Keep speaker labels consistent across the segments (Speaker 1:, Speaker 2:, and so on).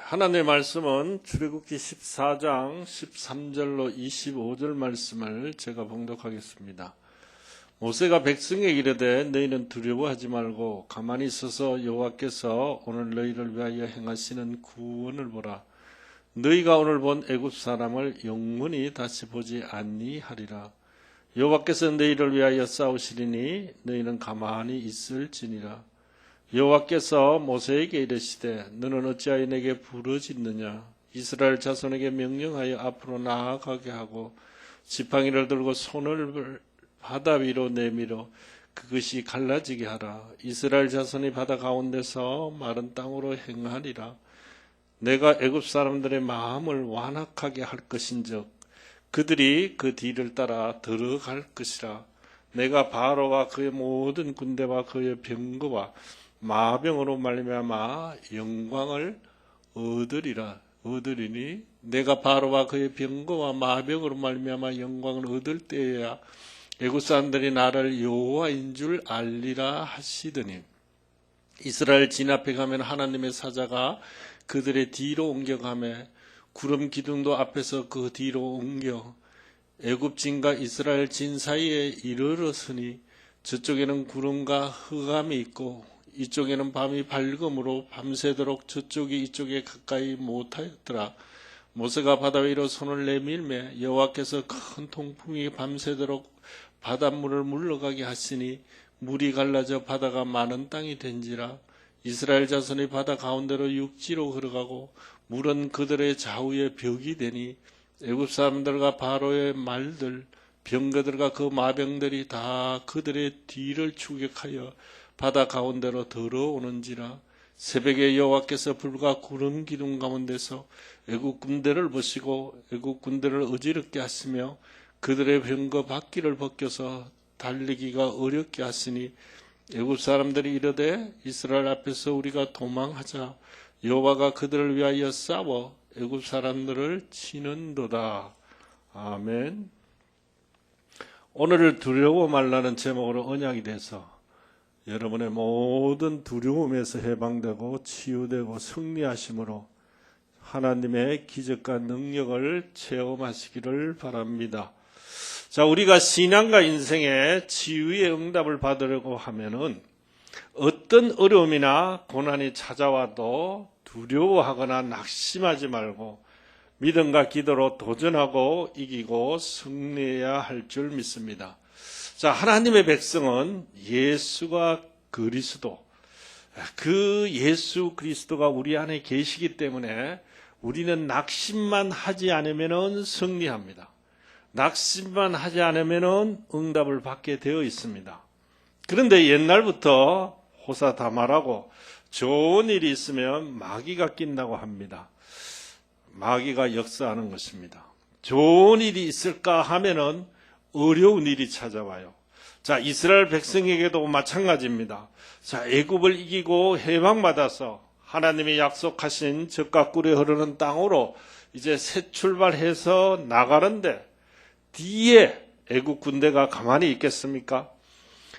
Speaker 1: 하나님의 말씀은 출애굽기 14장 13절로 25절 말씀을 제가 봉독하겠습니다. 모세가 백성에게 이르되 너희는 두려워하지 말고 가만히 있어서 여호와께서 오늘 너희를 위하여 행하시는 구원을 보라. 너희가 오늘 본 애굽 사람을 영원히 다시 보지 아니하리라. 여호와께서 너희를 위하여 싸우시리니 너희는 가만히 있을지니라. 여호와께서 모세에게 이르시되 너는 어찌하여 내게 부르짖느냐. 이스라엘 자손에게 명령하여 앞으로 나아가게 하고 지팡이를 들고 손을 바다 위로 내밀어 그것이 갈라지게 하라. 이스라엘 자손이 바다 가운데서 마른 땅으로 행하리라. 내가 애굽 사람들의 마음을 완악하게 할 것인즉 그들이 그 뒤를 따라 들어갈 것이라. 내가 바로와 그의 모든 군대와 그의 병거와 마병으로 말미암아 영광을 얻으리니 내가 바로와 그의 병거와 마병으로 말미암아 영광을 얻을 때에야 애굽 사람들이 나를 여호와인 줄 알리라 하시더니 이스라엘 진 앞에 가면 하나님의 사자가 그들의 뒤로 옮겨가매 구름 기둥도 앞에서 그 뒤로 옮겨 애굽 진과 이스라엘 진 사이에 이르렀으니 저쪽에는 구름과 흑암이 있고 이쪽에는 밤이 밝음으로 밤새도록 저쪽이 이쪽에 가까이 못하였더라. 모세가 바다 위로 손을 내밀매 여호와께서 큰 통풍이 밤새도록 바닷물을 물러가게 하시니 물이 갈라져 바다가 많은 땅이 된지라. 이스라엘 자손이 바다 가운데로 육지로 걸어가고 물은 그들의 좌우에 벽이 되니 애굽 사람들과 바로의 말들 병거들과 그 마병들이 다 그들의 뒤를 추격하여 바다 가운데로 들어오는지라. 새벽에 여호와께서 불과 구름 기둥 가운데서 애굽 군대를 보시고 애굽 군대를 어지럽게 하시며 그들의 병거 바퀴를 벗겨서 달리기가 어렵게 하시니 애굽 사람들이 이르되 이스라엘 앞에서 우리가 도망하자. 여호와가 그들을 위하여 싸워 애굽 사람들을 치는도다. 아멘. 오늘을 두려워 말라는 제목으로 언약이 돼서 여러분의 모든 두려움에서 해방되고 치유되고 승리하심으로 하나님의 기적과 능력을 체험하시기를 바랍니다. 자, 우리가 신앙과 인생의 치유의 응답을 받으려고 하면은 어떤 어려움이나 고난이 찾아와도 두려워하거나 낙심하지 말고 믿음과 기도로 도전하고 이기고 승리해야 할 줄 믿습니다. 자, 하나님의 백성은 예수가 그리스도, 그 예수 그리스도가 우리 안에 계시기 때문에 우리는 낙심만 하지 않으면 승리합니다. 낙심만 하지 않으면 응답을 받게 되어 있습니다. 그런데 옛날부터 호사다마라고 좋은 일이 있으면 마귀가 낀다고 합니다. 마귀가 역사하는 것입니다. 좋은 일이 있을까 하면은 어려운 일이 찾아와요. 자, 이스라엘 백성에게도 마찬가지입니다. 자, 애굽을 이기고 해방받아서 하나님이 약속하신 젖과 꿀이 흐르는 땅으로 이제 새 출발해서 나가는데 뒤에 애굽 군대가 가만히 있겠습니까?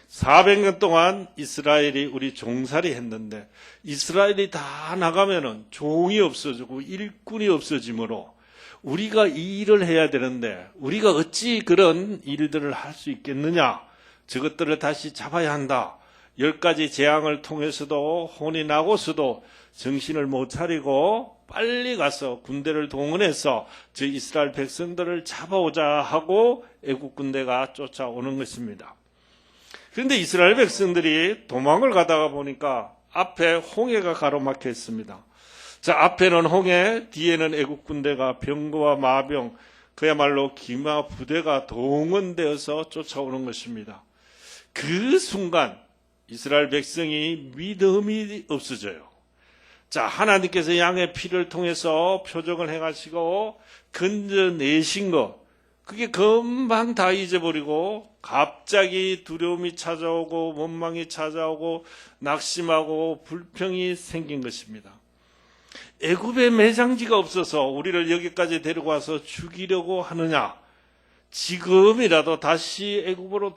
Speaker 1: 400년 동안 이스라엘이 우리 종살이 했는데 이스라엘이 다 나가면은 종이 없어지고 일꾼이 없어지므로 우리가 이 일을 해야 되는데 우리가 어찌 그런 일들을 할 수 있겠느냐. 저것들을 다시 잡아야 한다. 10가지 재앙을 통해서도 혼이 나고서도 정신을 못 차리고 빨리 가서 군대를 동원해서 저 이스라엘 백성들을 잡아오자 하고 애국 군대가 쫓아오는 것입니다. 그런데 이스라엘 백성들이 도망을 가다가 보니까 앞에 홍해가 가로막혀 있습니다. 자, 앞에는 홍해, 뒤에는 애국 군대가 병거와 마병, 그야말로 기마 부대가 동원되어서 쫓아오는 것입니다. 그 순간 이스라엘 백성이 믿음이 없어져요. 자, 하나님께서 양의 피를 통해서 표적을 행하시고 건져내신 것, 그게 금방 다 잊어버리고 갑자기 두려움이 찾아오고 원망이 찾아오고 낙심하고 불평이 생긴 것입니다. 애굽에 매장지가 없어서 우리를 여기까지 데리고 와서 죽이려고 하느냐. 지금이라도 다시 애굽으로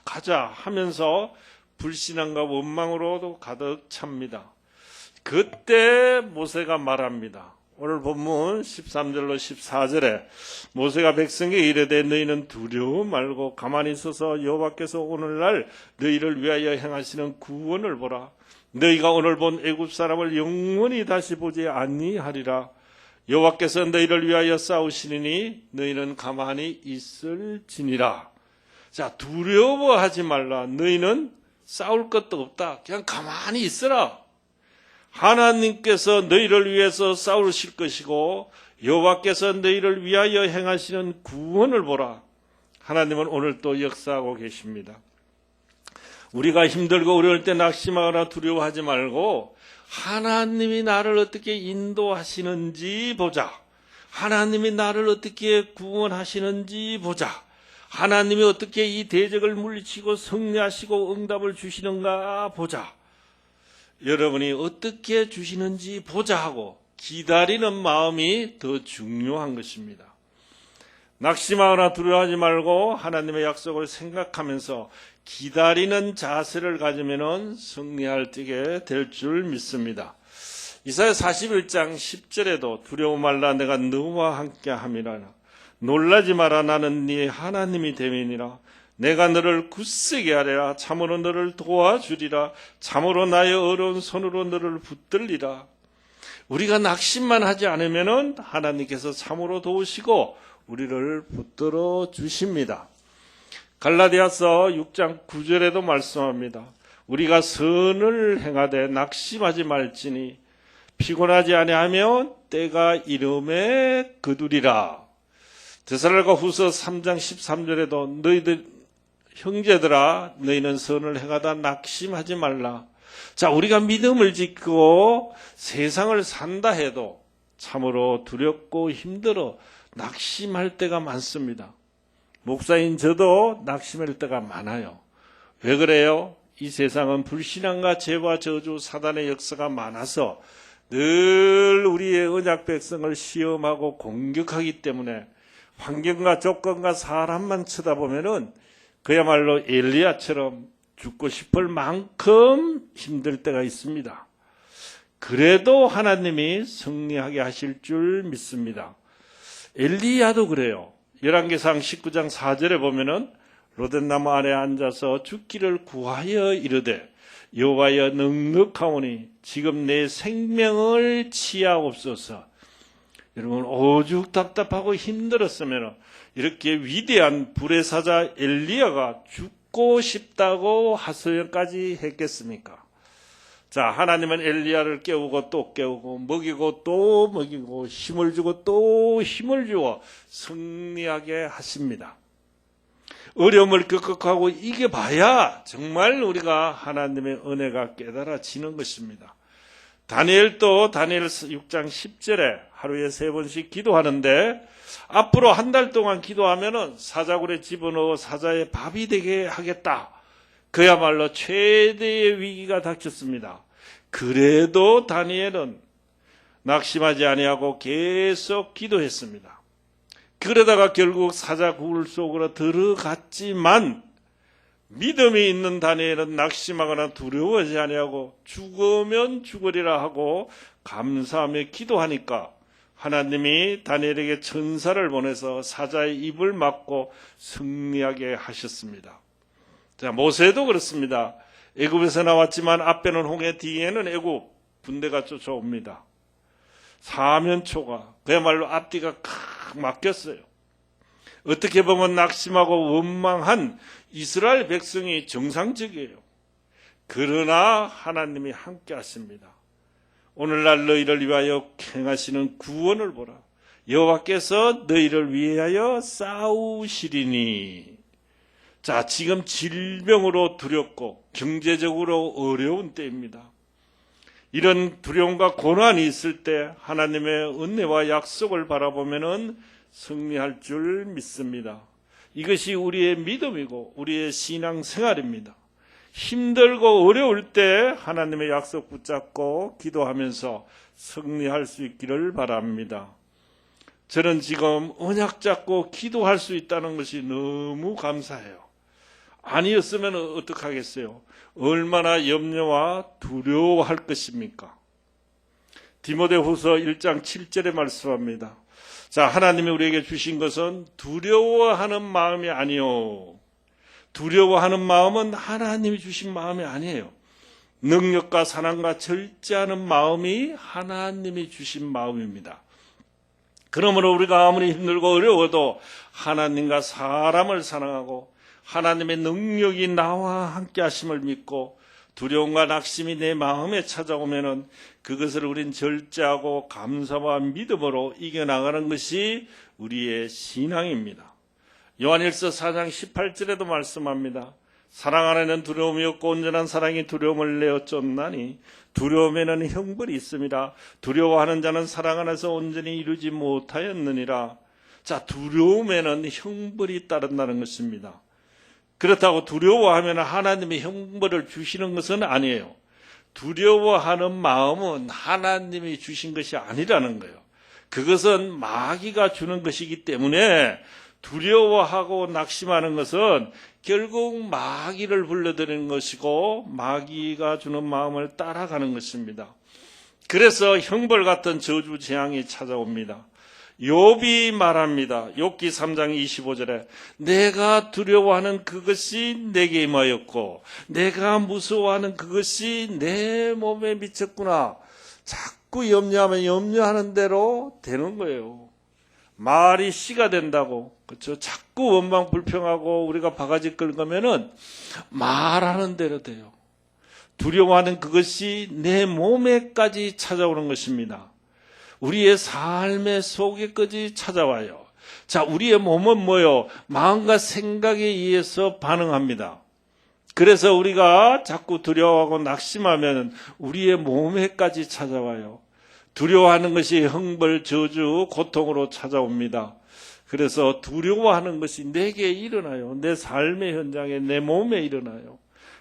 Speaker 1: 가자 하면서 불신앙과 원망으로도 가득 찹니다. 그때 모세가 말합니다. 오늘 본문 13절로 14절에 모세가 백성에게 이르되 너희는 두려워 말고 가만히 있어서 여호와께서 오늘날 너희를 위하여 행하시는 구원을 보라. 너희가 오늘 본 애굽 사람을 영원히 다시 보지 아니하리라. 여호와께서 너희를 위하여 싸우시리니 너희는 가만히 있을지니라. 자, 두려워하지 말라. 너희는 싸울 것도 없다. 그냥 가만히 있어라. 하나님께서 너희를 위해서 싸우실 것이고 여호와께서 너희를 위하여 행하시는 구원을 보라. 하나님은 오늘 또 역사하고 계십니다. 우리가 힘들고 어려울 때 낙심하거나 두려워하지 말고 하나님이 나를 어떻게 인도하시는지 보자. 하나님이 나를 어떻게 구원하시는지 보자. 하나님이 어떻게 이 대적을 물리치고 승리하시고 응답을 주시는가 보자. 여러분이 어떻게 주시는지 보자 하고 기다리는 마음이 더 중요한 것입니다. 낙심하거나 두려워하지 말고 하나님의 약속을 생각하면서 기다리는 자세를 가지면 승리할 때게 될 줄 믿습니다. 이사야 41장 10절에도 두려워 말라 내가 너와 함께 함이라. 놀라지 마라 나는 네 하나님이 됨이니라. 내가 너를 굳세게 하리라. 참으로 너를 도와주리라. 참으로 나의 어려운 손으로 너를 붙들리라. 우리가 낙심만 하지 않으면 하나님께서 참으로 도우시고 우리를 붙들어 주십니다. 갈라디아서 6장 9절에도 말씀합니다. 우리가 선을 행하되 낙심하지 말지니 피곤하지 아니하면 때가 이름에 거두리라. 데살로니가 후서 3장 13절에도 너희들 형제들아 너희는 선을 행하다 낙심하지 말라. 자, 우리가 믿음을 짓고 세상을 산다 해도 참으로 두렵고 힘들어 낙심할 때가 많습니다. 목사인 저도 낙심할 때가 많아요. 왜 그래요? 이 세상은 불신앙과 죄와 저주 사단의 역사가 많아서 늘 우리의 언약 백성을 시험하고 공격하기 때문에 환경과 조건과 사람만 쳐다보면은 그야말로 엘리야처럼 죽고 싶을 만큼 힘들 때가 있습니다. 그래도 하나님이 승리하게 하실 줄 믿습니다. 엘리야도 그래요. 열왕기상 19장 4절에 보면은 로덴나무 아래 앉아서 죽기를 구하여 이르되 여호와여 넉넉하오니 지금 내 생명을 치하옵소서. 여러분 오죽 답답하고 힘들었으면 이렇게 위대한 불의 사자 엘리야가 죽고 싶다고 하소연까지 했겠습니까? 자, 하나님은 엘리야를 깨우고 또 깨우고 먹이고 또 먹이고 힘을 주고 또 힘을 주어 승리하게 하십니다. 어려움을 극복하고 이겨봐야 정말 우리가 하나님의 은혜가 깨달아지는 것입니다. 다니엘도 다니엘 6장 10절에 하루에 3번씩 기도하는데 앞으로 한 달 동안 기도하면은 사자굴에 집어넣어 사자의 밥이 되게 하겠다. 그야말로 최대의 위기가 닥쳤습니다. 그래도 다니엘은 낙심하지 아니하고 계속 기도했습니다. 그러다가 결국 사자굴 속으로 들어갔지만 믿음이 있는 다니엘은 낙심하거나 두려워하지 아니하고 죽으면 죽으리라 하고 감사하며 기도하니까 하나님이 다니엘에게 천사를 보내서 사자의 입을 막고 승리하게 하셨습니다. 자, 모세도 그렇습니다. 애굽에서 나왔지만 앞에는 홍해, 뒤에는 애굽 군대가 쫓아옵니다. 사면초가 그야말로 앞뒤가 칵 막혔어요. 어떻게 보면 낙심하고 원망한 이스라엘 백성이 정상적이에요. 그러나 하나님이 함께 하십니다. 오늘날 너희를 위하여 행하시는 구원을 보라. 여호와께서 너희를 위하여 싸우시리니. 자, 지금 질병으로 두렵고 경제적으로 어려운 때입니다. 이런 두려움과 고난이 있을 때 하나님의 은혜와 약속을 바라보면은 승리할 줄 믿습니다. 이것이 우리의 믿음이고 우리의 신앙생활입니다. 힘들고 어려울 때 하나님의 약속 붙잡고 기도하면서 승리할 수 있기를 바랍니다. 저는 지금 언약 잡고 기도할 수 있다는 것이 너무 감사해요. 아니었으면 어떡하겠어요? 얼마나 염려와 두려워할 것입니까? 디모데후서 1장 7절에 말씀합니다. 자, 하나님이 우리에게 주신 것은 두려워하는 마음이 아니요. 두려워하는 마음은 하나님이 주신 마음이 아니에요. 능력과 사랑과 절제하는 마음이 하나님이 주신 마음입니다. 그러므로 우리가 아무리 힘들고 어려워도 하나님과 사람을 사랑하고 하나님의 능력이 나와 함께 하심을 믿고 두려움과 낙심이 내 마음에 찾아오면은 그것을 우린 절제하고 감사와 믿음으로 이겨나가는 것이 우리의 신앙입니다. 요한일서 4장 18절에도 말씀합니다. 사랑 안에는 두려움이 없고 온전한 사랑이 두려움을 내어 쫓나니 두려움에는 형벌이 있습니다. 두려워하는 자는 사랑 안에서 온전히 이루지 못하였느니라. 자, 두려움에는 형벌이 따른다는 것입니다. 그렇다고 두려워하면 하나님이 형벌을 주시는 것은 아니에요. 두려워하는 마음은 하나님이 주신 것이 아니라는 거예요. 그것은 마귀가 주는 것이기 때문에 두려워하고 낙심하는 것은 결국 마귀를 불러들이는 것이고 마귀가 주는 마음을 따라가는 것입니다. 그래서 형벌 같은 저주 재앙이 찾아옵니다. 욥이 말합니다. 욥기 3장 25절에 내가 두려워하는 그것이 내게 임하였고 내가 무서워하는 그것이 내 몸에 미쳤구나. 자꾸 염려하면 염려하는 대로 되는 거예요. 말이 씨가 된다고. 그렇죠? 자꾸 원망 불평하고 우리가 바가지 긁으면은 말하는 대로 돼요. 두려워하는 그것이 내 몸에까지 찾아오는 것입니다. 우리의 삶의 속에까지 찾아와요. 자, 우리의 몸은 뭐요? 마음과 생각에 의해서 반응합니다. 그래서 우리가 자꾸 두려워하고 낙심하면 우리의 몸에까지 찾아와요. 두려워하는 것이 형벌, 저주, 고통으로 찾아옵니다. 그래서 두려워하는 것이 내게 일어나요. 내 삶의 현장에, 내 몸에 일어나요.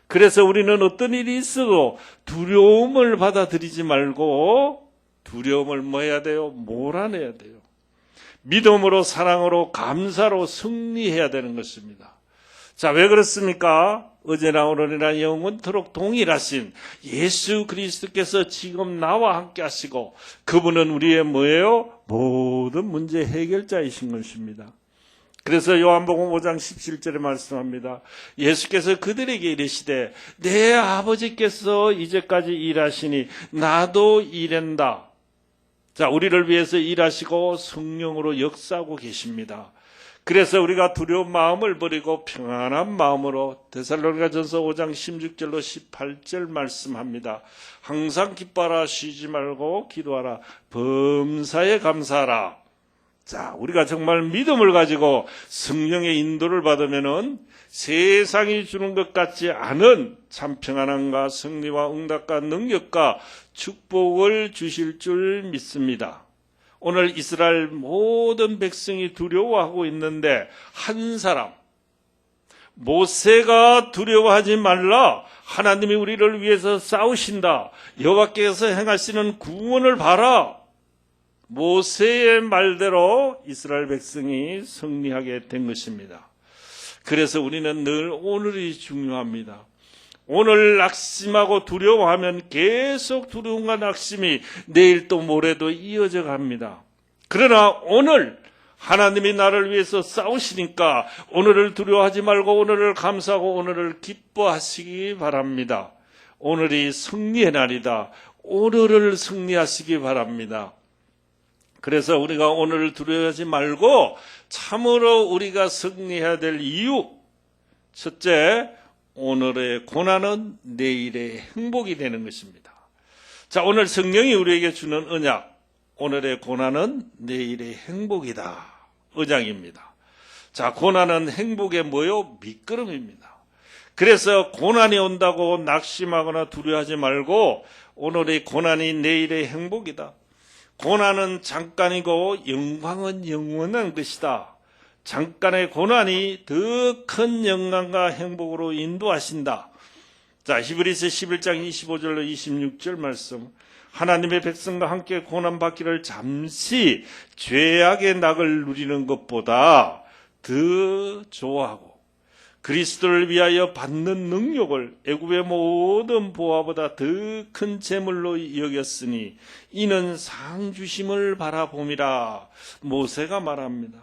Speaker 1: 그래서 우리는 어떤 일이 있어도 두려움을 받아들이지 말고 두려움을 뭐 해야 돼요? 몰아내야 돼요. 믿음으로, 사랑으로, 감사로 승리해야 되는 것입니다. 자, 왜 그렇습니까? 어제나 오늘이나 영원토록 동일하신 예수 그리스도께서 지금 나와 함께 하시고 그분은 우리의 뭐예요? 모든 문제 해결자이신 것입니다. 그래서 요한복음 5장 17절에 말씀합니다. 예수께서 그들에게 이르시되 내 아버지께서 이제까지 일하시니 나도 일한다. 자, 우리를 위해서 일하시고 성령으로 역사하고 계십니다. 그래서 우리가 두려운 마음을 버리고 평안한 마음으로 데살로니가전서 5장 16절로 18절 말씀합니다. 항상 기뻐하라, 쉬지 말고 기도하라, 범사에 감사하라. 자, 우리가 정말 믿음을 가지고 성령의 인도를 받으면은 세상이 주는 것 같지 않은 참 평안함과 승리와 응답과 능력과 축복을 주실 줄 믿습니다. 오늘 이스라엘 모든 백성이 두려워하고 있는데 한 사람, 모세가 두려워하지 말라. 하나님이 우리를 위해서 싸우신다. 여호와께서 행하시는 구원을 봐라. 모세의 말대로 이스라엘 백성이 승리하게 된 것입니다. 그래서 우리는 늘 오늘이 중요합니다. 오늘 낙심하고 두려워하면 계속 두려움과 낙심이 내일 또 모레도 이어져 갑니다. 그러나 오늘 하나님이 나를 위해서 싸우시니까 오늘을 두려워하지 말고 오늘을 감사하고 오늘을 기뻐하시기 바랍니다. 오늘이 승리의 날이다. 오늘을 승리하시기 바랍니다. 그래서 우리가 오늘을 두려워하지 말고 참으로 우리가 승리해야 될 이유, 첫째, 오늘의 고난은 내일의 행복이 되는 것입니다. 자, 오늘 성령이 우리에게 주는 언약, 오늘의 고난은 내일의 행복이다. 언약입니다. 자, 고난은 행복의 뭐요? 밑거름입니다. 그래서 고난이 온다고 낙심하거나 두려워하지 말고 오늘의 고난이 내일의 행복이다. 고난은 잠깐이고 영광은 영원한 것이다. 잠깐의 고난이 더 큰 영광과 행복으로 인도하신다. 자, 히브리서 11장 25절로 26절 말씀. 하나님의 백성과 함께 고난받기를 잠시 죄악의 낙을 누리는 것보다 더 좋아하고 그리스도를 위하여 받는 능력을 애굽의 모든 보화보다 더 큰 재물로 여겼으니 이는 상 주심을 바라봄이라. 모세가 말합니다.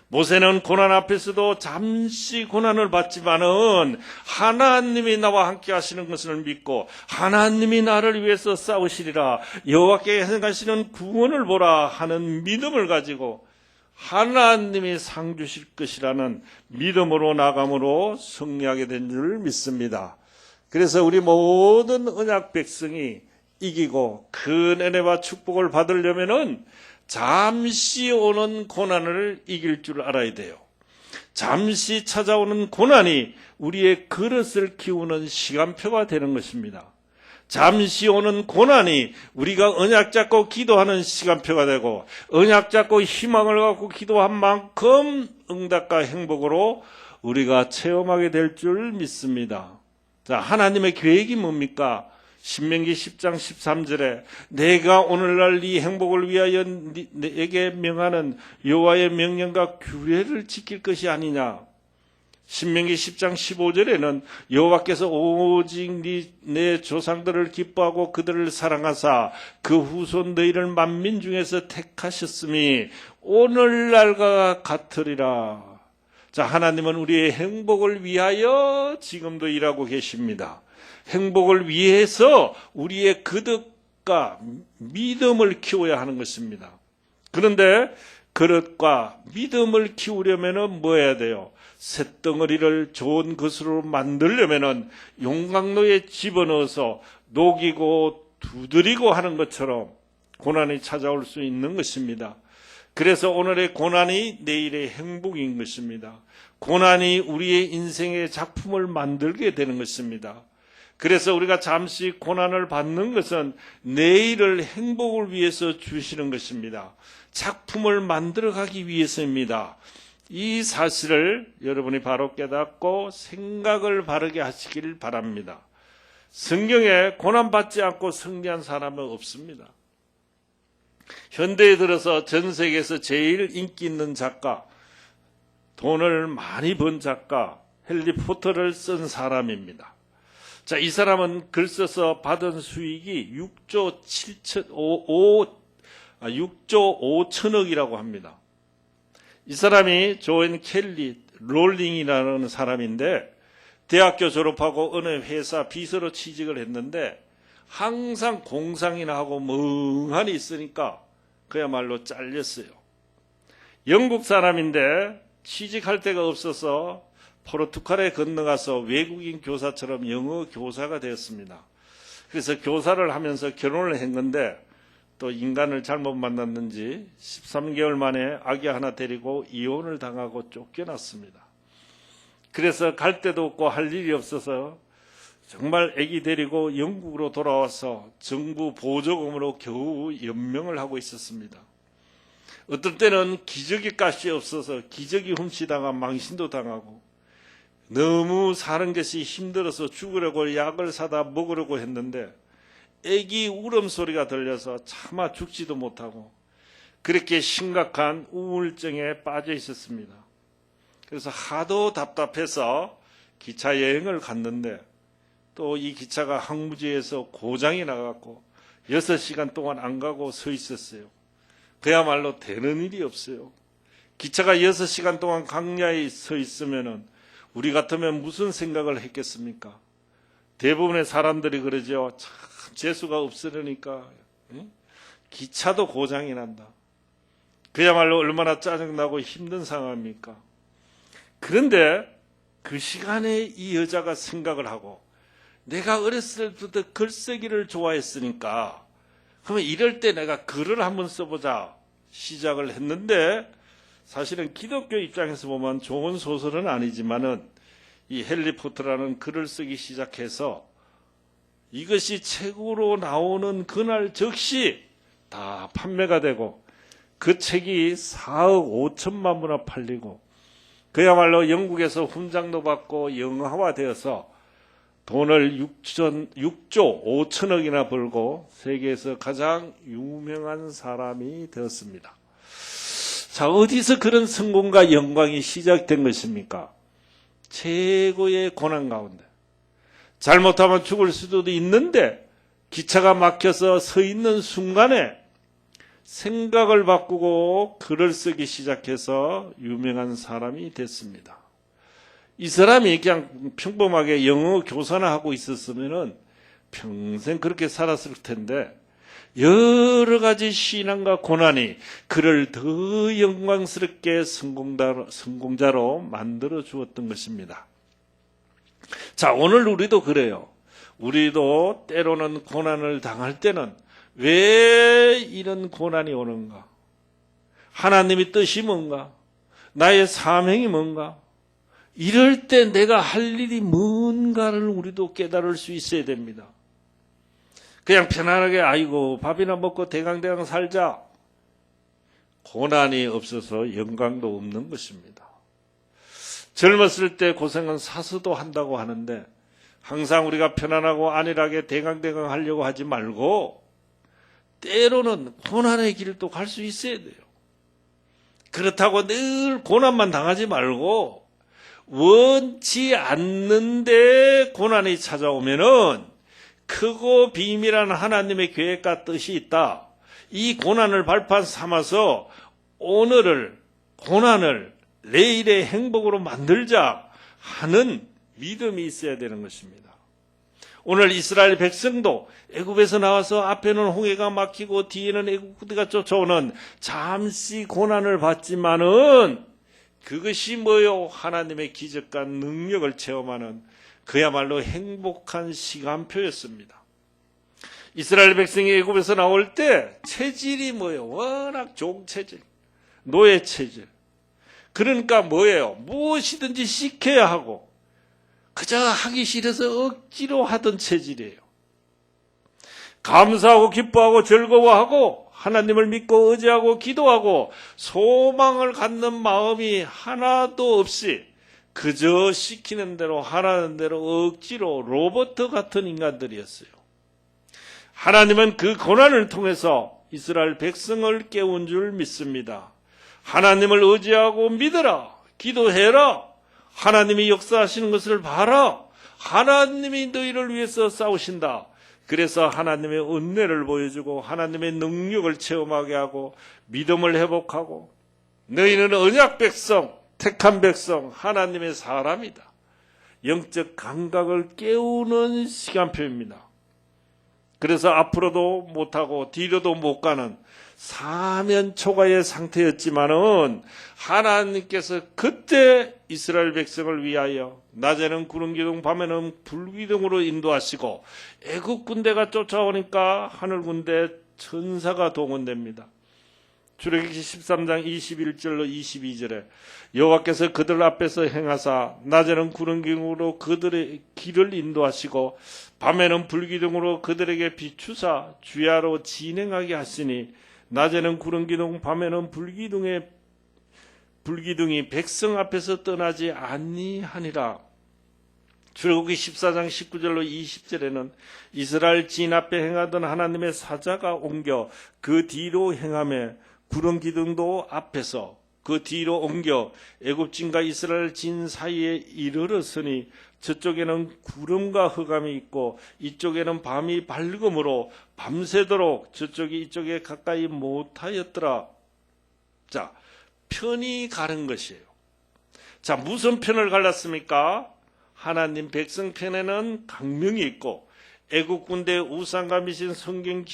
Speaker 1: 모세는 고난 앞에서도 잠시 고난을 받지만은 하나님이 나와 함께 하시는 것을 믿고 하나님이 나를 위해서 싸우시리라, 여호와께 행하시는 구원을 보라 하는 믿음을 가지고 하나님이 상 주실 것이라는 믿음으로 나감으로 승리하게 된 줄 믿습니다. 그래서 우리 모든 언약 백성이 이기고 큰 은혜와 축복을 받으려면은 잠시 오는 고난을 이길 줄 알아야 돼요. 잠시 찾아오는 고난이 우리의 그릇을 키우는 시간표가 되는 것입니다. 잠시 오는 고난이 우리가 언약 잡고 기도하는 시간표가 되고, 언약 잡고 희망을 갖고 기도한 만큼 응답과 행복으로 우리가 체험하게 될 줄 믿습니다. 자, 하나님의 계획이 뭡니까? 신명기 10장 13절에 내가 오늘날 네 행복을 위하여 내게 명하는 여호와의 명령과 규례를 지킬 것이 아니냐. 신명기 10장 15절에는 여호와께서 오직 내 조상들을 기뻐하고 그들을 사랑하사 그 후손 너희를 만민 중에서 택하셨음이 오늘날과 같으리라. 자, 하나님은 우리의 행복을 위하여 지금도 일하고 계십니다. 행복을 위해서 우리의 그릇과 믿음을 키워야 하는 것입니다. 그런데 그릇과 믿음을 키우려면 뭐 해야 돼요? 쇳덩어리를 좋은 것으로 만들려면 용광로에 집어넣어서 녹이고 두드리고 하는 것처럼 고난이 찾아올 수 있는 것입니다. 그래서 오늘의 고난이 내일의 행복인 것입니다. 고난이 우리의 인생의 작품을 만들게 되는 것입니다. 그래서 우리가 잠시 고난을 받는 것은 내일을 행복을 위해서 주시는 것입니다. 작품을 만들어가기 위해서입니다. 이 사실을 여러분이 바로 깨닫고 생각을 바르게 하시길 바랍니다. 성경에 고난받지 않고 승리한 사람은 없습니다. 현대에 들어서 전 세계에서 제일 인기 있는 작가, 돈을 많이 번 작가 헨리 포터를 쓴 사람입니다. 자, 이 사람은 글 써서 받은 수익이 6조 5천억이라고 합니다. 이 사람이 조앤 켈리 롤링이라는 사람인데 대학교 졸업하고 어느 회사 비서로 취직을 했는데 항상 공상이나 하고 멍하니 있으니까 그야말로 잘렸어요. 영국 사람인데 취직할 데가 없어서 포르투갈에 건너가서 외국인 교사처럼 영어 교사가 되었습니다. 그래서 교사를 하면서 결혼을 했는데 또 인간을 잘못 만났는지 13개월 만에 아기 하나 데리고 이혼을 당하고 쫓겨났습니다. 그래서 갈 데도 없고 할 일이 없어서 정말 아기 데리고 영국으로 돌아와서 정부 보조금으로 겨우 연명을 하고 있었습니다. 어떨 때는 기저귀 값이 없어서 기저귀 훔치다가 망신도 당하고 너무 사는 것이 힘들어서 죽으려고 약을 사다 먹으려고 했는데 아기 울음소리가 들려서 차마 죽지도 못하고 그렇게 심각한 우울증에 빠져 있었습니다. 그래서 하도 답답해서 기차 여행을 갔는데 또 이 기차가 항무지에서 고장이 나갔고 6시간 동안 안 가고 서 있었어요. 그야말로 되는 일이 없어요. 기차가 6시간 동안 강야에 서 있으면은 우리 같으면 무슨 생각을 했겠습니까? 대부분의 사람들이 그러죠. 참 재수가 없으려니까 기차도 고장이 난다. 그야말로 얼마나 짜증나고 힘든 상황입니까? 그런데 그 시간에 이 여자가 생각을 하고 내가 어렸을 때부터 글쓰기를 좋아했으니까 그러면 이럴 때 내가 글을 한번 써보자 시작을 했는데 사실은 기독교 입장에서 보면 좋은 소설은 아니지만은 이 헨리 포터라는 글을 쓰기 시작해서 이것이 책으로 나오는 그날 즉시 다 판매가 되고 그 책이 4억 5천만 부나 팔리고 그야말로 영국에서 훈장도 받고 영화화되어서 돈을 6조 5천억이나 벌고 세계에서 가장 유명한 사람이 되었습니다. 자, 어디서 그런 성공과 영광이 시작된 것입니까? 최고의 고난 가운데 잘못하면 죽을 수도 있는데 기차가 막혀서 서 있는 순간에 생각을 바꾸고 글을 쓰기 시작해서 유명한 사람이 됐습니다. 이 사람이 그냥 평범하게 영어 교사나 하고 있었으면 평생 그렇게 살았을 텐데 여러 가지 신앙과 고난이 그를 더 영광스럽게 성공자로 만들어 주었던 것입니다. 자, 오늘 우리도 그래요. 우리도 때로는 고난을 당할 때는 왜 이런 고난이 오는가? 하나님의 뜻이 뭔가? 나의 사명이 뭔가? 이럴 때 내가 할 일이 뭔가를 우리도 깨달을 수 있어야 됩니다. 그냥 편안하게 아이고 밥이나 먹고 대강대강 살자. 고난이 없어서 영광도 없는 것입니다. 젊었을 때 고생은 사서도 한다고 하는데 항상 우리가 편안하고 안일하게 대강대강 하려고 하지 말고 때로는 고난의 길도 갈 수 있어야 돼요. 그렇다고 늘 고난만 당하지 말고 원치 않는데 고난이 찾아오면은 크고 비밀한 하나님의 계획과 뜻이 있다. 이 고난을 발판 삼아서 오늘을 고난을 내일의 행복으로 만들자 하는 믿음이 있어야 되는 것입니다. 오늘 이스라엘 백성도 애굽에서 나와서 앞에는 홍해가 막히고 뒤에는 애국군대가 쫓아오는 잠시 고난을 받지만은 그것이 뭐요? 하나님의 기적과 능력을 체험하는 그야말로 행복한 시간표였습니다. 이스라엘 백성이 애굽에서 나올 때 체질이 뭐예요? 워낙 종체질, 노예체질. 그러니까 뭐예요? 무엇이든지 시켜야 하고 그저 하기 싫어서 억지로 하던 체질이에요. 감사하고 기뻐하고 즐거워하고 하나님을 믿고 의지하고 기도하고 소망을 갖는 마음이 하나도 없이 그저 시키는 대로 하라는 대로 억지로 로봇 같은 인간들이었어요. 하나님은 그 고난을 통해서 이스라엘 백성을 깨운 줄 믿습니다. 하나님을 의지하고 믿어라. 기도해라. 하나님이 역사하시는 것을 봐라. 하나님이 너희를 위해서 싸우신다. 그래서 하나님의 은혜를 보여주고 하나님의 능력을 체험하게 하고 믿음을 회복하고 너희는 언약 백성, 택한 백성, 하나님의 사람이다. 영적 감각을 깨우는 시간표입니다. 그래서 앞으로도 못하고 뒤로도 못 가는 사면 초가의 상태였지만은 하나님께서 그때 이스라엘 백성을 위하여 낮에는 구름 기둥 밤에는 불 기둥으로 인도하시고 애국 군대가 쫓아오니까 하늘 군대 천사가 동원됩니다. 출애굽기 13장 21절로 22절에 여호와께서 그들 앞에서 행하사 낮에는 구름 기둥으로 그들의 길을 인도하시고 밤에는 불기둥으로 그들에게 비추사 주야로 진행하게 하시니 낮에는 구름 기둥 밤에는 불기둥이 백성 앞에서 떠나지 아니하니라. 출애굽기 14장 19절로 20절에는 이스라엘 진 앞에 행하던 하나님의 사자가 옮겨 그 뒤로 행하며 구름 기둥도 앞에서 그 뒤로 옮겨 애굽진과 이스라엘 진 사이에 이르렀으니 저쪽에는 구름과 흑암이 있고 이쪽에는 밤이 밝음으로 밤새도록 저쪽이 이쪽에 가까이 못하였더라. 자, 편이 가는 것이에요. 자, 무슨 편을 갈랐습니까? 하나님 백성 편에는 강명이 있고 애국 군대 우상과 미신 성경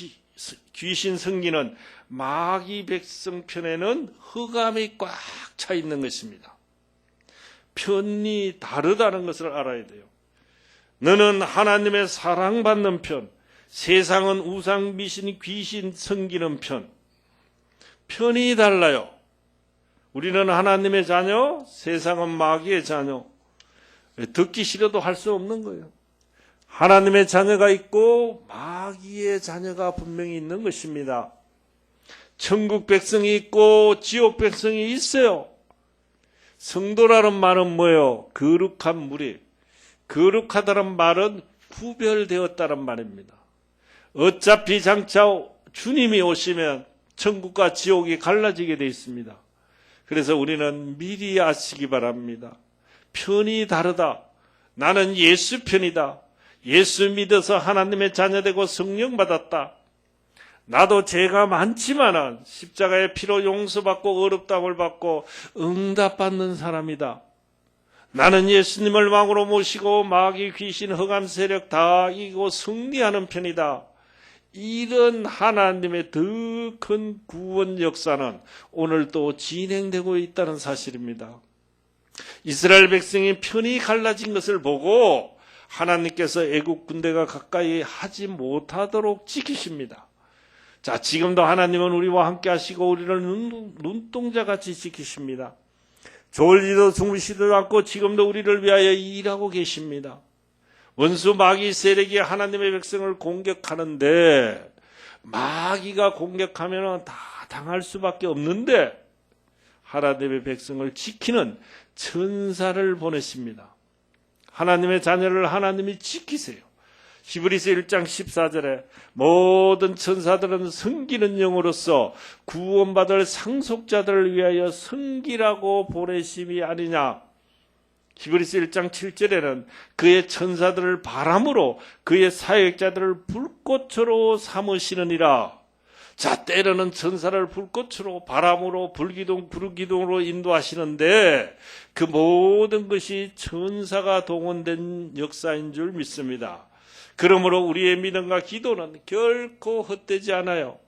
Speaker 1: 귀신 섬기는 마귀 백성 편에는 흑암이 꽉 차 있는 것입니다. 편이 다르다는 것을 알아야 돼요. 너는 하나님의 사랑받는 편, 세상은 우상 미신 귀신 섬기는 편. 편이 달라요. 우리는 하나님의 자녀, 세상은 마귀의 자녀. 듣기 싫어도 할 수 없는 거예요. 하나님의 자녀가 있고 마귀의 자녀가 분명히 있는 것입니다. 천국 백성이 있고 지옥 백성이 있어요. 성도라는 말은 뭐예요? 거룩한 무리. 거룩하다는 말은 구별되었다는 말입니다. 어차피 장차 주님이 오시면 천국과 지옥이 갈라지게 되어 있습니다. 그래서 우리는 미리 아시기 바랍니다. 편이 다르다. 나는 예수 편이다. 예수 믿어서 하나님의 자녀되고 성령 받았다. 나도 죄가 많지만은 십자가의 피로 용서받고 어렵다함을 받고 응답받는 사람이다. 나는 예수님을 왕으로 모시고 마귀, 귀신, 흑암 세력 다 이기고 승리하는 편이다. 이런 하나님의 더 큰 구원 역사는 오늘도 진행되고 있다는 사실입니다. 이스라엘 백성이 편이 갈라진 것을 보고 하나님께서 애국 군대가 가까이 하지 못하도록 지키십니다. 자, 지금도 하나님은 우리와 함께 하시고 우리를 눈동자같이 지키십니다. 졸지도 주무시지도 않고 지금도 우리를 위하여 일하고 계십니다. 원수 마귀 세력이 하나님의 백성을 공격하는데 마귀가 공격하면 다 당할 수밖에 없는데 하나님의 백성을 지키는 천사를 보내십니다. 하나님의 자녀를 하나님이 지키세요. 히브리서 1장 14절에 모든 천사들은 섬기는 영으로서 구원받을 상속자들을 위하여 섬기라고 보내심이 아니냐. 히브리서 1장 7절에는 그의 천사들을 바람으로 그의 사역자들을 불꽃으로 삼으시느니라. 자, 때로는 천사를 불꽃으로 바람으로 불기둥 구름기둥으로 인도하시는데 그 모든 것이 천사가 동원된 역사인 줄 믿습니다. 그러므로 우리의 믿음과 기도는 결코 헛되지 않아요.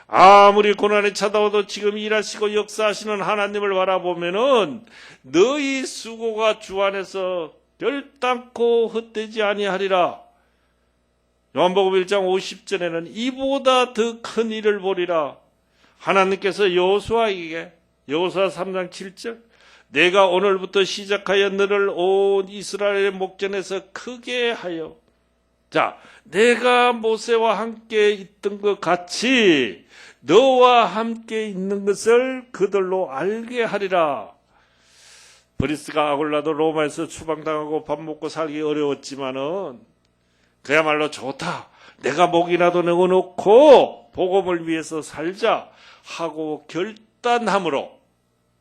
Speaker 1: 아무리 고난이 찾아와도 지금 일하시고 역사하시는 하나님을 바라보면은 너희 수고가 주 안에서 결단코 헛되지 아니하리라. 요한복음 1장 50절에는 이보다 더 큰 일을 보리라. 하나님께서 여호수아에게 여호수아 3장 7절 내가 오늘부터 시작하여 너를 온 이스라엘의 목전에서 크게 하여 자, 내가 모세와 함께 있던 것 같이 너와 함께 있는 것을 그들로 알게 하리라. 브리스가 아굴라도 로마에서 추방당하고 밥 먹고 살기 어려웠지만은 그야말로 좋다. 내가 목이라도 내어놓고 복음을 위해서 살자 하고 결단함으로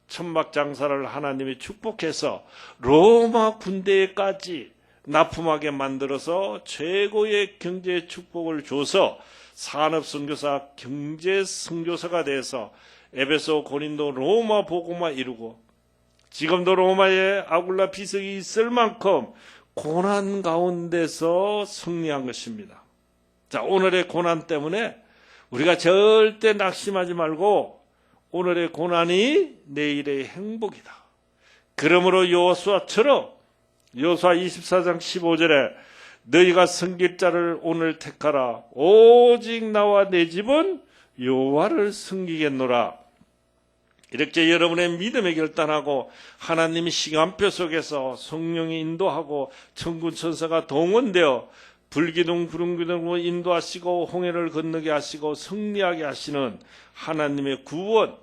Speaker 1: 천막장사를 하나님이 축복해서 로마 군대에까지 납품하게 만들어서 최고의 경제 축복을 줘서 산업선교사, 경제선교사가 돼서 에베소, 고린도, 로마 복음화 이루고 지금도 로마에 아굴라 비석이 있을 만큼 고난 가운데서 승리한 것입니다. 자, 오늘의 고난 때문에 우리가 절대 낙심하지 말고 오늘의 고난이 내일의 행복이다. 그러므로 여호수아처럼 여호수아 24장 15절에 너희가 섬길 자를 오늘 택하라. 오직 나와 내 집은 여호와를 섬기겠노라. 이렇게 여러분의 믿음에 결단하고 하나님의 시간표 속에서 성령이 인도하고 천군 천사가 동원되어 불기둥 구름기둥으로 인도하시고 홍해를 건너게 하시고 승리하게 하시는 하나님의 구원,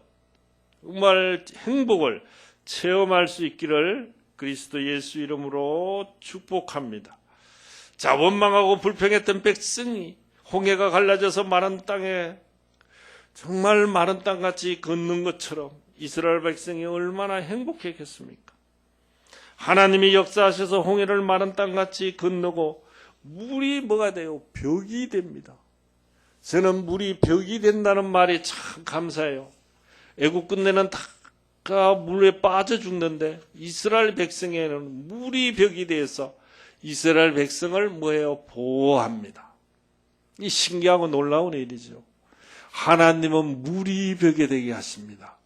Speaker 1: 정말 행복을 체험할 수 있기를 그리스도 예수 이름으로 축복합니다. 자, 원망하고 불평했던 백성이 홍해가 갈라져서 마른 땅에 정말 마른 땅같이 걷는 것처럼 이스라엘 백성이 얼마나 행복했겠습니까? 하나님이 역사하셔서 홍해를 마른 땅같이 건너고 물이 뭐가 돼요? 벽이 됩니다. 저는 물이 벽이 된다는 말이 참 감사해요. 애국 군대는 다 물에 빠져 죽는데 이스라엘 백성에는 물이 벽이 돼서 이스라엘 백성을 뭐예요? 보호합니다. 이 신기하고 놀라운 일이죠. 하나님은 물이 벽이 되게 하십니다.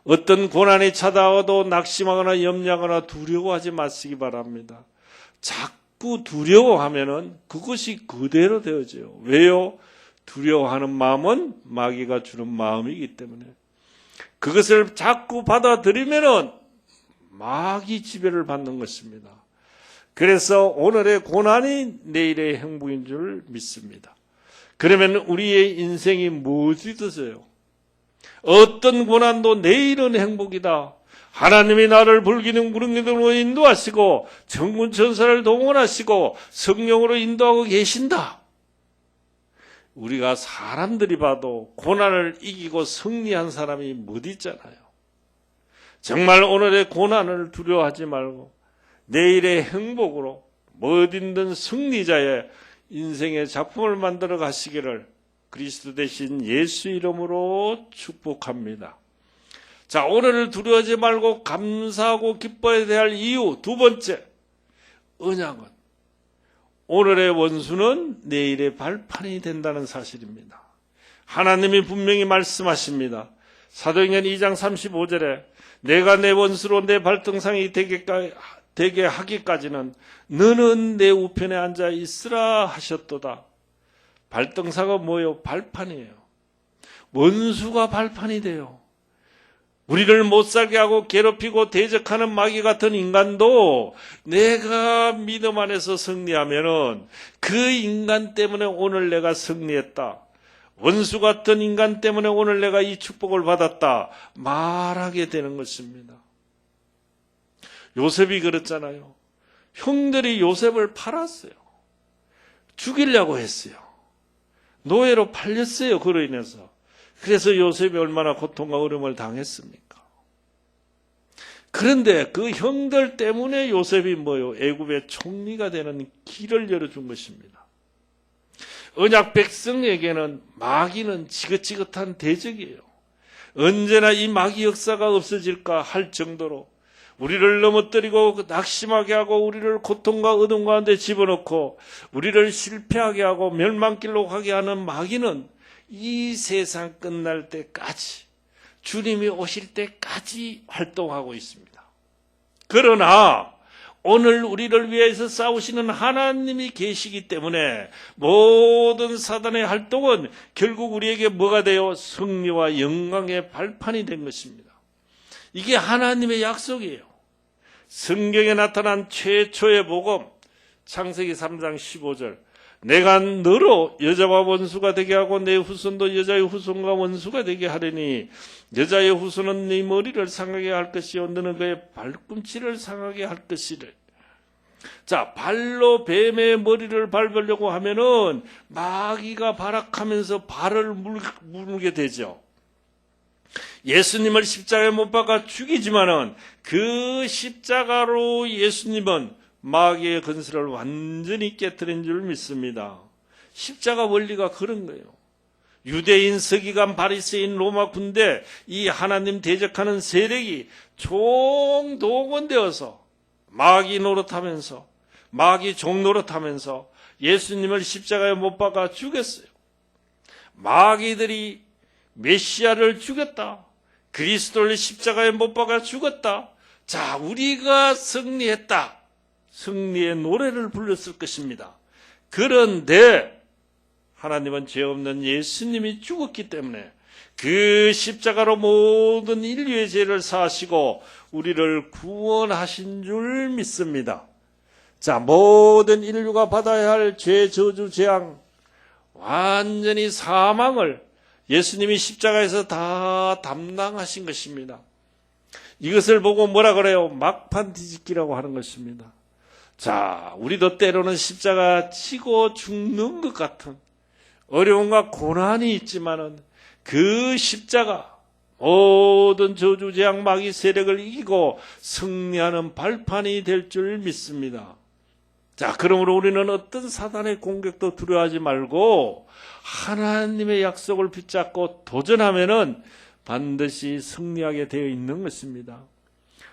Speaker 1: 어떤 고난이 찾아와도 낙심하거나 염려하거나 두려워하지 마시기 바랍니다. 자꾸 두려워하면은 그것이 그대로 되어져요. 왜요? 두려워하는 마음은 마귀가 주는 마음이기 때문에. 그것을 자꾸 받아들이면은 마귀 지배를 받는 것입니다. 그래서 오늘의 고난이 내일의 행복인 줄 믿습니다. 그러면 우리의 인생이 무엇이 되세요? 어떤 고난도 내일은 행복이다. 하나님이 나를 불기둥 구름기둥으로 인도하시고 천군 천사를 동원하시고 성령으로 인도하고 계신다. 우리가 사람들이 봐도 고난을 이기고 승리한 사람이 못 있잖아요. 정말 오늘의 고난을 두려워하지 말고 내일의 행복으로 뭐든든 승리자의 인생의 작품을 만들어 가시기를 그리스도 대신 예수 이름으로 축복합니다. 자, 오늘을 두려워하지 말고 감사하고 기뻐해야 할 이유 두 번째, 언약은 오늘의 원수는 내일의 발판이 된다는 사실입니다. 하나님이 분명히 말씀하십니다. 사도행전 2장 35절에 내가 내 원수로 내 발등상이 되게 하기까지는 너는 내 우편에 앉아 있으라 하셨도다. 발등상은 뭐예요? 발판이에요. 원수가 발판이 돼요. 우리를 못살게 하고 괴롭히고 대적하는 마귀 같은 인간도 내가 믿음 안에서 승리하면은 그 인간 때문에 오늘 내가 승리했다. 원수 같은 인간 때문에 오늘 내가 이 축복을 받았다. 말하게 되는 것입니다. 요셉이 그랬잖아요. 형들이 요셉을 팔았어요. 죽이려고 했어요. 노예로 팔렸어요. 그로 인해서. 그래서 요셉이 얼마나 고통과 어려움을 당했습니까? 그런데 그 형들 때문에 요셉이 뭐요? 애굽의 총리가 되는 길을 열어준 것입니다. 언약 백성에게는 마귀는 지긋지긋한 대적이에요. 언제나 이 마귀 역사가 없어질까 할 정도로 우리를 넘어뜨리고 낙심하게 하고 우리를 고통과 어둠 가운데 집어넣고 우리를 실패하게 하고 멸망길로 가게 하는 마귀는 이 세상 끝날 때까지 주님이 오실 때까지 활동하고 있습니다. 그러나 오늘 우리를 위해서 싸우시는 하나님이 계시기 때문에 모든 사단의 활동은 결국 우리에게 뭐가 돼요? 승리와 영광의 발판이 된 것입니다. 이게 하나님의 약속이에요. 성경에 나타난 최초의 복음 창세기 3장 15절 내가 너로 여자와 원수가 되게 하고 내 후손도 여자의 후손과 원수가 되게 하리니 여자의 후손은 네 머리를 상하게 할 것이요 너는 그의 발꿈치를 상하게 할 것이래. 자, 발로 뱀의 머리를 밟으려고 하면은 마귀가 발악하면서 발을 물게 되죠. 예수님을 십자가에 못 박아 죽이지만은 그 십자가로 예수님은 마귀의 건설을 완전히 깨뜨린 줄 믿습니다. 십자가 원리가 그런 거예요. 유대인, 서기관, 바리새인, 로마 군대, 이 하나님 대적하는 세력이 총동원되어서 마귀 노릇하면서 마귀 종 노릇하면서 예수님을 십자가에 못 박아 죽였어요. 마귀들이 메시아를 죽였다. 그리스도를 십자가에 못 박아 죽었다. 자, 우리가 승리했다. 승리의 노래를 불렀을 것입니다. 그런데 하나님은 죄 없는 예수님이 죽었기 때문에 그 십자가로 모든 인류의 죄를 사하시고 우리를 구원하신 줄 믿습니다. 자, 모든 인류가 받아야 할 죄, 저주, 재앙, 완전히 사망을 예수님이 십자가에서 다 담당하신 것입니다. 이것을 보고 뭐라 그래요? 막판 뒤집기라고 하는 것입니다. 자, 우리도 때로는 십자가 치고 죽는 것 같은 어려움과 고난이 있지만은 그 십자가 모든 저주, 재앙, 마귀 세력을 이기고 승리하는 발판이 될 줄 믿습니다. 자, 그러므로 우리는 어떤 사단의 공격도 두려워하지 말고 하나님의 약속을 붙잡고 도전하면은 반드시 승리하게 되어 있는 것입니다.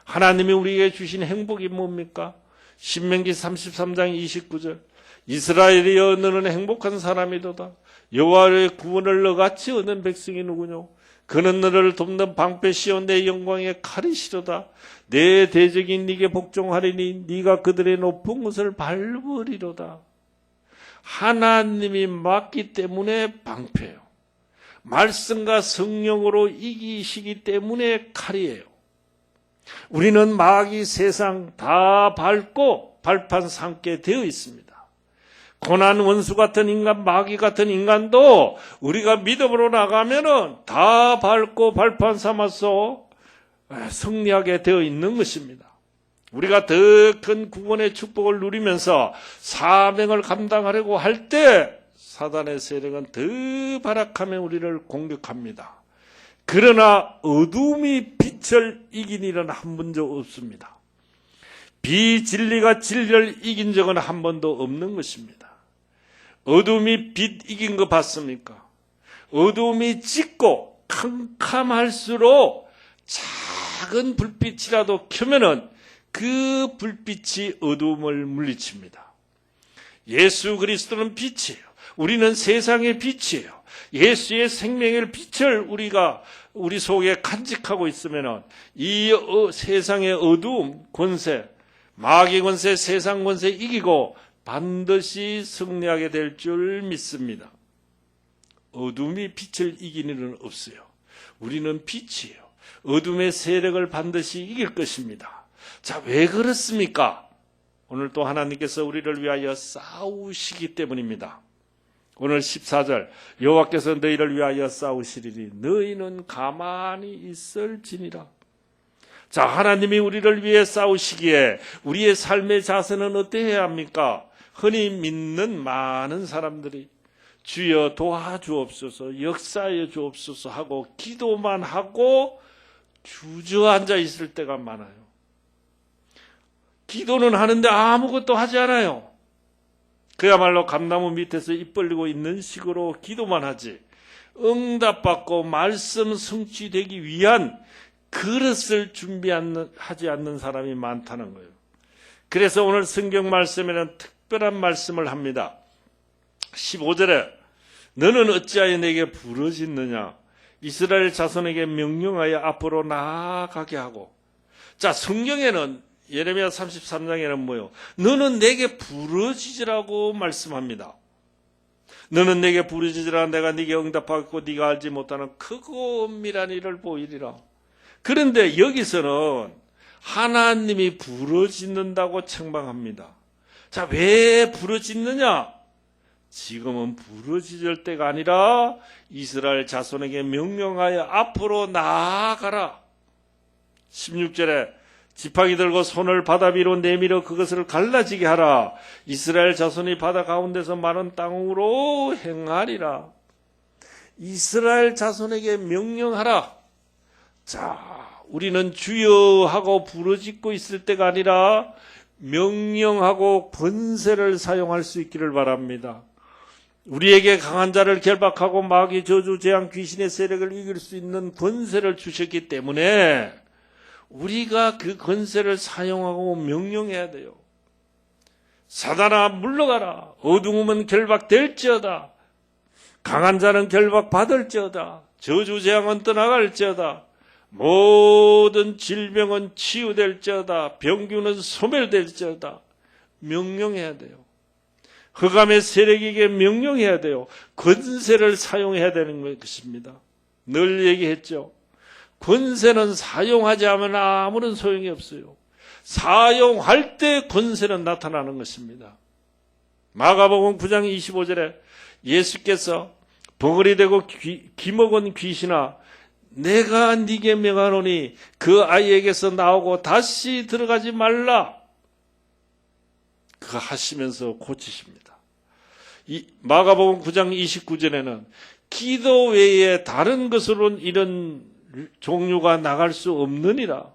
Speaker 1: 하나님이 우리에게 주신 행복이 뭡니까? 신명기 33장 29절 이스라엘이여 너는 행복한 사람이도다. 여호와의 구원을 너같이 얻는 백성이 누구뇨? 그는 너를 돕는 방패시오 내 영광의 칼이시로다. 내 대적인 네게 복종하리니 네가 그들의 높은 곳을 밟으리로다. 하나님이 맞기 때문에 방패예요. 말씀과 성령으로 이기시기 때문에 칼이에요. 우리는 마귀 세상 다 밟고 발판 삼게 되어 있습니다. 고난 원수 같은 인간, 마귀 같은 인간도 우리가 믿음으로 나가면은 다 밟고 발판 삼아서 승리하게 되어 있는 것입니다. 우리가 더 큰 구원의 축복을 누리면서 사명을 감당하려고 할 때 사단의 세력은 더 발악하며 우리를 공격합니다. 그러나 어둠이 빛을 이긴 일은 한 번도 없습니다. 비진리가 진리를 이긴 적은 한 번도 없는 것입니다. 어둠이 빛 이긴 거 봤습니까? 어둠이 짙고 캄캄할수록 작은 불빛이라도 켜면은 그 불빛이 어둠을 물리칩니다. 예수 그리스도는 빛이에요. 우리는 세상의 빛이에요. 예수의 생명의 빛을 우리가 우리 속에 간직하고 있으면은 이 세상의 어두움 권세, 마귀 권세, 세상 권세 이기고 반드시 승리하게 될 줄 믿습니다. 어둠이 빛을 이기는 일은 없어요. 우리는 빛이에요. 어둠의 세력을 반드시 이길 것입니다. 자, 왜 그렇습니까? 오늘 또 하나님께서 우리를 위하여 싸우시기 때문입니다. 오늘 14절 여호와께서 너희를 위하여 싸우시리니 너희는 가만히 있을지니라. 자, 하나님이 우리를 위해 싸우시기에 우리의 삶의 자세는 어떠해야 합니까? 흔히 믿는 많은 사람들이 주여 도와주옵소서, 역사해 주옵소서 하고 기도만 하고 주저앉아 있을 때가 많아요. 기도는 하는데 아무것도 하지 않아요. 그야말로 감나무 밑에서 입 벌리고 있는 식으로 기도만 하지 응답받고 말씀 성취되기 위한 그릇을 준비하지 않는 사람이 많다는 거예요. 그래서 오늘 성경 말씀에는 특별한 말씀을 합니다. 15절에 너는 어찌하여 내게 부르짖느냐 이스라엘 자손에게 명령하여 앞으로 나아가게 하고. 자, 성경에는 예레미야 33장에는 뭐요? 너는 내게 부르짖으라고 말씀합니다. 너는 내게 부르짖으라 내가 네게 응답하겠고 네가 알지 못하는 크고 엄밀한 일을 보이리라. 그런데 여기서는 하나님이 부르짖는다고 책망합니다. 자, 왜 부르짖느냐? 지금은 부르짖을 때가 아니라 이스라엘 자손에게 명령하여 앞으로 나아가라. 16절에 지팡이 들고 손을 바다 위로 내밀어 그것을 갈라지게 하라. 이스라엘 자손이 바다 가운데서 마른 땅으로 행하리라. 이스라엘 자손에게 명령하라. 자, 우리는 주여 하고 부르짖고 있을 때가 아니라 명령하고 권세를 사용할 수 있기를 바랍니다. 우리에게 강한 자를 결박하고 마귀 저주 재앙 귀신의 세력을 이길 수 있는 권세를 주셨기 때문에 우리가 그 권세를 사용하고 명령해야 돼요. 사단아 물러가라. 어두움은 결박될지어다. 강한 자는 결박받을지어다. 저주 재앙은 떠나갈지어다. 모든 질병은 치유될지어다. 병균은 소멸될지어다. 명령해야 돼요. 흑암의 세력에게 명령해야 돼요. 권세를 사용해야 되는 것입니다. 늘 얘기했죠. 권세는 사용하지 않으면 아무런 소용이 없어요. 사용할 때 권세는 나타나는 것입니다. 마가복음 9장 25절에 예수께서 벙어리 되고 기먹은 귀신아 내가 네게 명하노니 그 아이에게서 나오고 다시 들어가지 말라. 그거 하시면서 고치십니다. 이 마가복음 9장 29절에는 기도 외에 다른 것으로는 이런 종류가 나갈 수 없느니라.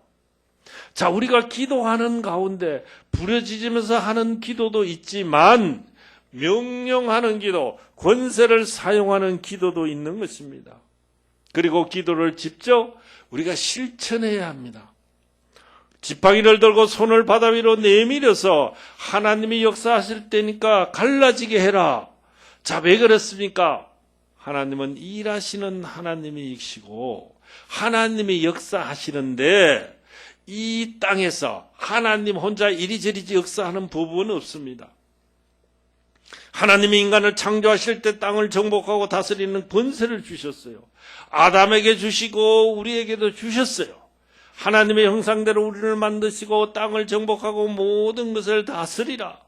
Speaker 1: 자, 우리가 기도하는 가운데 부르짖으면서 하는 기도도 있지만 명령하는 기도, 권세를 사용하는 기도도 있는 것입니다. 그리고 기도를 직접 우리가 실천해야 합니다. 지팡이를 들고 손을 바다 위로 내밀어서 하나님이 역사하실 때니까 갈라지게 해라. 자, 왜 그렇습니까? 하나님은 일하시는 하나님이시고 하나님이 역사하시는데 이 땅에서 하나님 혼자 이리저리 역사하는 부분은 없습니다. 하나님이 인간을 창조하실 때 땅을 정복하고 다스리는 권세를 주셨어요. 아담에게 주시고 우리에게도 주셨어요. 하나님의 형상대로 우리를 만드시고 땅을 정복하고 모든 것을 다스리라.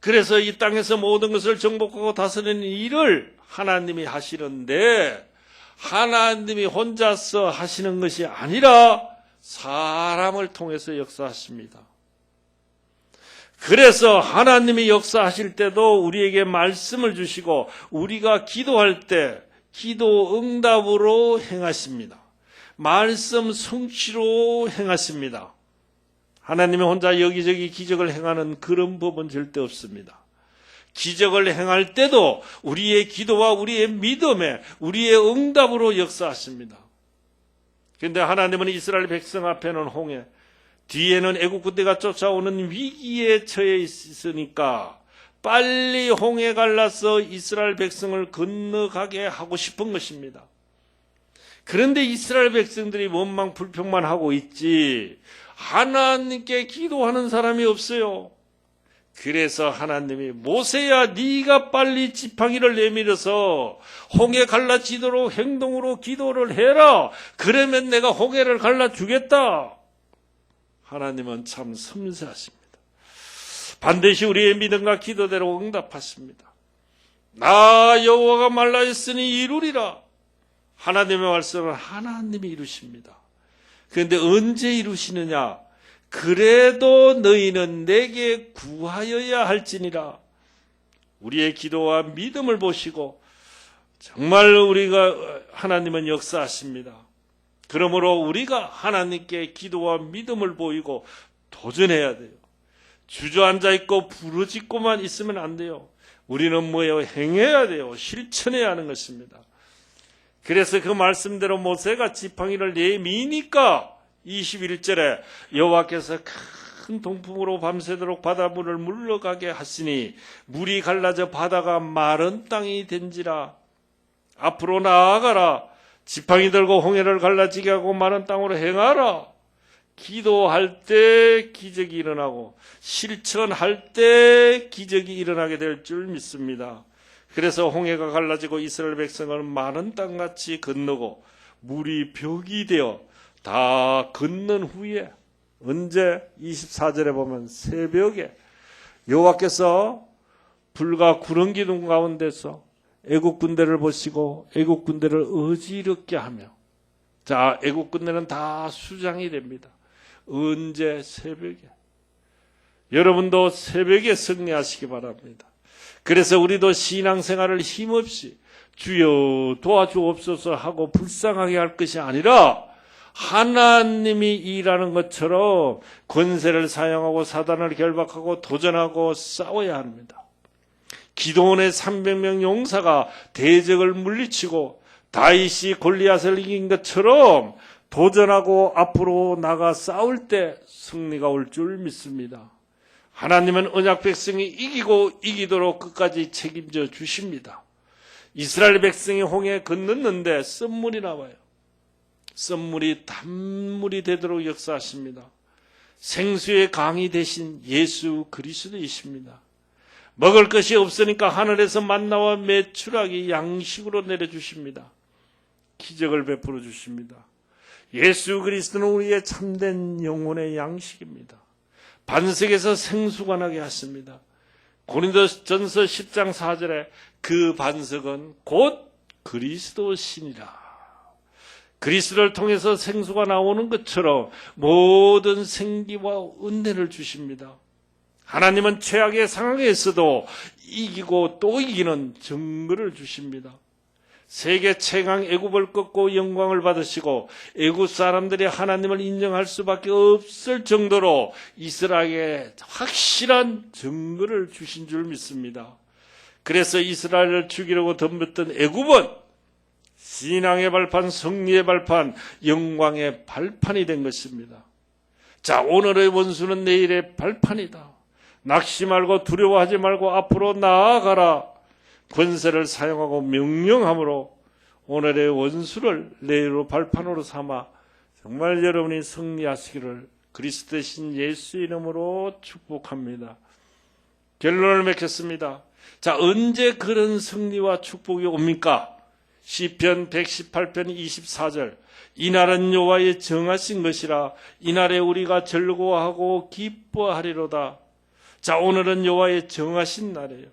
Speaker 1: 그래서 이 땅에서 모든 것을 정복하고 다스리는 일을 하나님이 하시는데 하나님이 혼자서 하시는 것이 아니라 사람을 통해서 역사하십니다. 그래서 하나님이 역사하실 때도 우리에게 말씀을 주시고 우리가 기도할 때 기도 응답으로 행하십니다. 말씀 성취로 행하십니다. 하나님이 혼자 여기저기 기적을 행하는 그런 법은 절대 없습니다. 기적을 행할 때도 우리의 기도와 우리의 믿음에 우리의 응답으로 역사하십니다. 그런데 하나님은 이스라엘 백성 앞에는 홍해, 뒤에는 애국 군대가 쫓아오는 위기에 처해 있으니까 빨리 홍해 갈라서 이스라엘 백성을 건너가게 하고 싶은 것입니다. 그런데 이스라엘 백성들이 원망 불평만 하고 있지 하나님께 기도하는 사람이 없어요. 그래서 하나님이 모세야 네가 빨리 지팡이를 내밀어서 홍해 갈라지도록 행동으로 기도를 해라. 그러면 내가 홍해를 갈라주겠다. 하나님은 참 섬세하십니다. 반드시 우리의 믿음과 기도대로 응답하십니다. 나 여호와가 말하였으니 이루리라. 하나님의 말씀은 하나님이 이루십니다. 그런데 언제 이루시느냐? 그래도 너희는 내게 구하여야 할지니라. 우리의 기도와 믿음을 보시고 정말 하나님은 역사하십니다. 그러므로 우리가 하나님께 기도와 믿음을 보이고 도전해야 돼요. 주저앉아 있고 부르짖고만 있으면 안 돼요. 우리는 뭐예요? 행해야 돼요. 실천해야 하는 것입니다. 그래서 그 말씀대로 모세가 지팡이를 내미니까 21절에 여호와께서 큰 동풍으로 밤새도록 바닷물을 물러가게 하시니 물이 갈라져 바다가 마른 땅이 된지라. 앞으로 나아가라. 지팡이 들고 홍해를 갈라지게 하고 마른 땅으로 행하라. 기도할 때 기적이 일어나고 실천할 때 기적이 일어나게 될 줄 믿습니다. 그래서 홍해가 갈라지고 이스라엘 백성은 마른 땅같이 건너고 물이 벽이 되어 다 건넌 후에 언제 24절에 보면 새벽에 여호와께서 불과 구름 기둥 가운데서 애국 군대를 보시고 애국 군대를 어지럽게 하며, 자, 애국 군대는 다 수장이 됩니다. 언제? 새벽에. 여러분도 새벽에 승리하시기 바랍니다. 그래서 우리도 신앙생활을 힘없이 주여 도와주옵소서 하고 불쌍하게 할 것이 아니라 하나님이 일하는 것처럼 권세를 사용하고 사단을 결박하고 도전하고 싸워야 합니다. 기도원의 300명 용사가 대적을 물리치고 다윗이 골리앗을 이긴 것처럼 도전하고 앞으로 나가 싸울 때 승리가 올 줄 믿습니다. 하나님은 언약 백성이 이기고 이기도록 끝까지 책임져 주십니다. 이스라엘 백성이 홍해 건넜는데 썸물이 나와요. 썸물이 단물이 되도록 역사하십니다. 생수의 강이 되신 예수 그리스도이십니다. 먹을 것이 없으니까 하늘에서 만나와 메추라기 양식으로 내려주십니다. 기적을 베풀어 주십니다. 예수 그리스도는 우리의 참된 영혼의 양식입니다. 반석에서 생수가 나게 하십니다. 고린도전서 10장 4절에 그 반석은 곧 그리스도시니라. 그리스도를 통해서 생수가 나오는 것처럼 모든 생기와 은혜를 주십니다. 하나님은 최악의 상황에서도 이기고 또 이기는 증거를 주십니다. 세계 최강 애굽을 꺾고 영광을 받으시고 애굽 사람들이 하나님을 인정할 수밖에 없을 정도로 이스라엘에 확실한 증거를 주신 줄 믿습니다. 그래서 이스라엘을 죽이려고 덤볐던 애굽은 신앙의 발판, 승리의 발판, 영광의 발판이 된 것입니다. 자, 오늘의 원수는 내일의 발판이다. 낙심 말고 두려워하지 말고 앞으로 나아가라. 권세를 사용하고 명령함으로 오늘의 원수를 내일로 발판으로 삼아 정말 여러분이 승리하시기를 그리스도 대신 예수 이름으로 축복합니다. 결론을 맺겠습니다. 자, 언제 그런 승리와 축복이 옵니까? 시편 118편 24절. 이날은 여호와의 정하신 것이라 이날에 우리가 즐거워하고 기뻐하리로다. 자, 오늘은 여호와의 정하신 날이에요.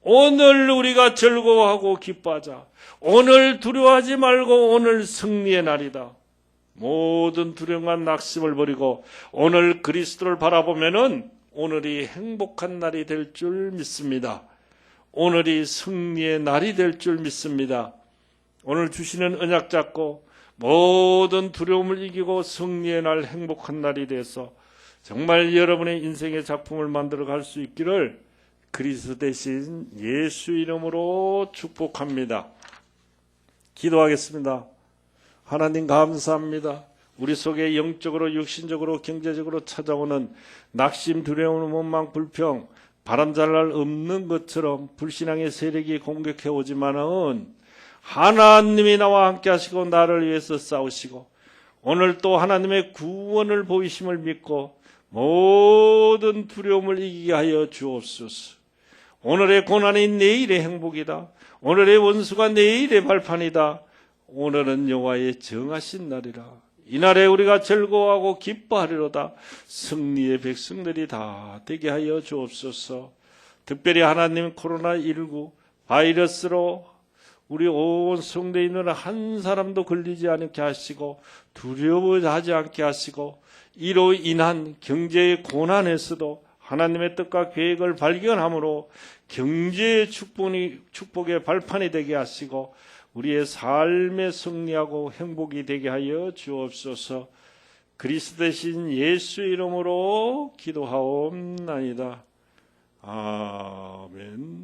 Speaker 1: 오늘 우리가 즐거워하고 기뻐하자. 오늘 두려워하지 말고 오늘 승리의 날이다. 모든 두려움과 낙심을 버리고 오늘 그리스도를 바라보면은 오늘이 행복한 날이 될 줄 믿습니다. 오늘이 승리의 날이 될 줄 믿습니다. 오늘 주시는 언약 잡고 모든 두려움을 이기고 승리의 날, 행복한 날이 돼서 정말 여러분의 인생의 작품을 만들어 갈 수 있기를 그리스도 대신 예수 이름으로 축복합니다. 기도하겠습니다. 하나님 감사합니다. 우리 속에 영적으로, 육신적으로, 경제적으로 찾아오는 낙심, 두려움, 원망, 불평, 바람잘날 없는 것처럼 불신앙의 세력이 공격해 오지만은 하나님이 나와 함께 하시고 나를 위해서 싸우시고 오늘 또 하나님의 구원을 보이심을 믿고 모든 두려움을 이기게 하여 주옵소서. 오늘의 고난이 내일의 행복이다. 오늘의 원수가 내일의 발판이다. 오늘은 여호와의 정하신 날이라. 이날에 우리가 즐거워하고 기뻐하리로다. 승리의 백성들이 다 되게 하여 주옵소서. 특별히 하나님 코로나19 바이러스로 우리 온 성도에 있는 한 사람도 걸리지 않게 하시고 두려워하지 않게 하시고 이로 인한 경제의 고난에서도 하나님의 뜻과 계획을 발견함으로 경제의 축복의 발판이 되게 하시고 우리의 삶에 승리하고 행복이 되게 하여 주옵소서. 그리스도 대신 예수 이름으로 기도하옵나이다. 아멘.